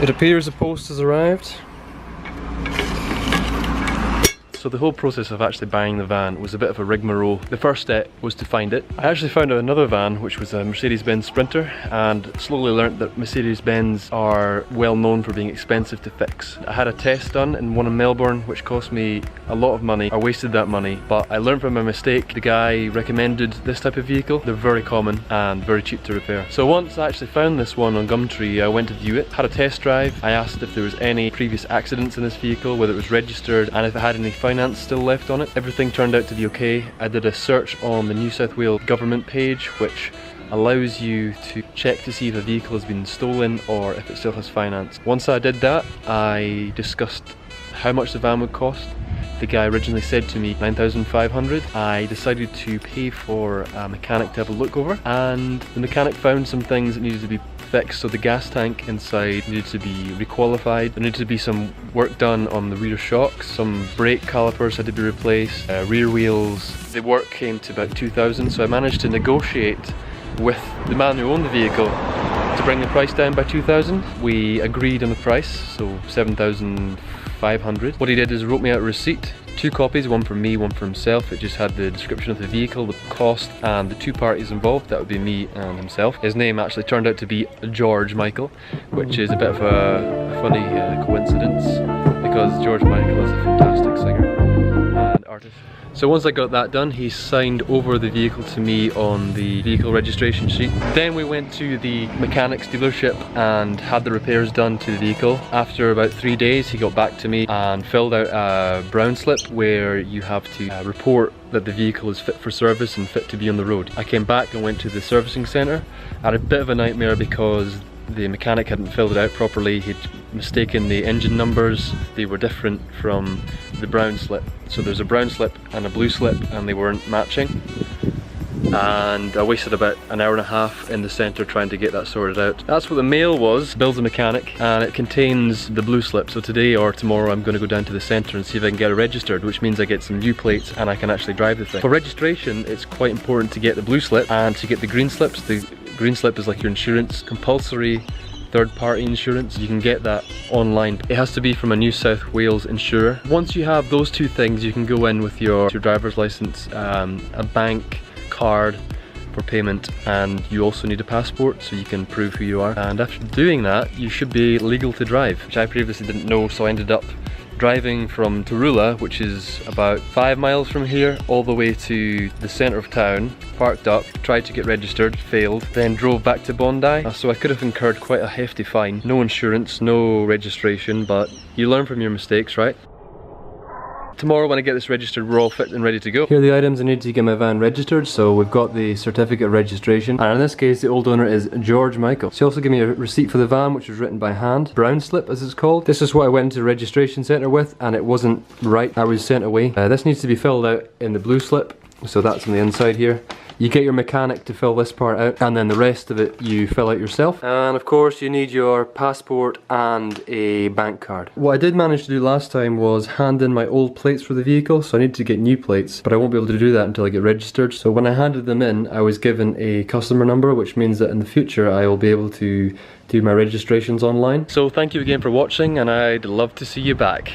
It appears the post has arrived. So the whole process of actually buying the van was a bit of a rigmarole. The first step was to find it. I actually found another van, which was a Mercedes-Benz Sprinter, and slowly learnt that Mercedes-Benz are well known for being expensive to fix. I had a test done in one in Melbourne, which cost me a lot of money. I wasted that money, but I learned from my mistake. The guy recommended this type of vehicle. They're very common and very cheap to repair. So once I actually found this one on Gumtree, I went to view it, had a test drive. I asked if there was any previous accidents in this vehicle, whether it was registered, and if it had any finance still left on it. Everything turned out to be okay. I did a search on the New South Wales government page, which allows you to check to see if a vehicle has been stolen or if it still has finance. Once I did that, I discussed how much the van would cost. The guy originally said to me 9,500. I decided to pay for a mechanic to have a look over, and the mechanic found some things that needed to be fixed. So the gas tank inside needed to be requalified. There needed to be some work done on the rear shocks. Some brake calipers had to be replaced, rear wheels. The work came to about 2,000, so I managed to negotiate with the man who owned the vehicle to bring the price down by 2,000. We agreed on the price, so 7,500. What he did is wrote me out a receipt, 2 copies, one for me, one for himself. It just had the description of the vehicle, the cost, and the 2 parties involved. That would be me and himself. His name actually turned out to be George Michael, which is a bit of a funny coincidence, because George Michael is a fantastic singer and artist. So once I got that done, he signed over the vehicle to me on the vehicle registration sheet. Then we went to the mechanic's dealership and had the repairs done to the vehicle. After about 3 days, he got back to me and filled out a brown slip where you have to report that the vehicle is fit for service and fit to be on the road. I came back and went to the servicing centre. I had a bit of a nightmare because the mechanic hadn't filled it out properly. He'd mistaken the engine numbers. They were different from the brown slip. So there's a brown slip and a blue slip, and they weren't matching. And I wasted about an hour and a half in the centre trying to get that sorted out. That's what the mail was, Bill's a mechanic, and it contains the blue slip. So today or tomorrow I'm going to go down to the centre and see if I can get it registered, which means I get some new plates and I can actually drive the thing. For registration, it's quite important to get the blue slip and to get the green slips. The green slip is like your insurance, compulsory third-party insurance. You can get that online. It has to be from a New South Wales insurer. Once you have those 2 things, you can go in with your driver's licence, a bank card for payment, and you also need a passport so you can prove who you are. And after doing that, you should be legal to drive, which I previously didn't know, so I ended up driving from Tarula, which is about 5 miles from here, all the way to the centre of town, parked up, tried to get registered, failed, then drove back to Bondi. So I could have incurred quite a hefty fine. No insurance, no registration, but you learn from your mistakes, right? Tomorrow when I get this registered, we're all fit and ready to go. Here are the items I need to get my van registered. So we've got the certificate of registration, and in this case the old owner is George Michael. She also gave me a receipt for the van, which was written by hand, brown slip as it's called. This is what I went into the registration centre with, and it wasn't right. I was sent away. This needs to be filled out in the blue slip, so that's on the inside here. You get your mechanic to fill this part out, and then the rest of it you fill out yourself. And of course you need your passport and a bank card. What I did manage to do last time was hand in my old plates for the vehicle, so I need to get new plates, but I won't be able to do that until I get registered. So when I handed them in, I was given a customer number, which means that in the future I will be able to do my registrations online. So thank you again for watching, and I'd love to see you back.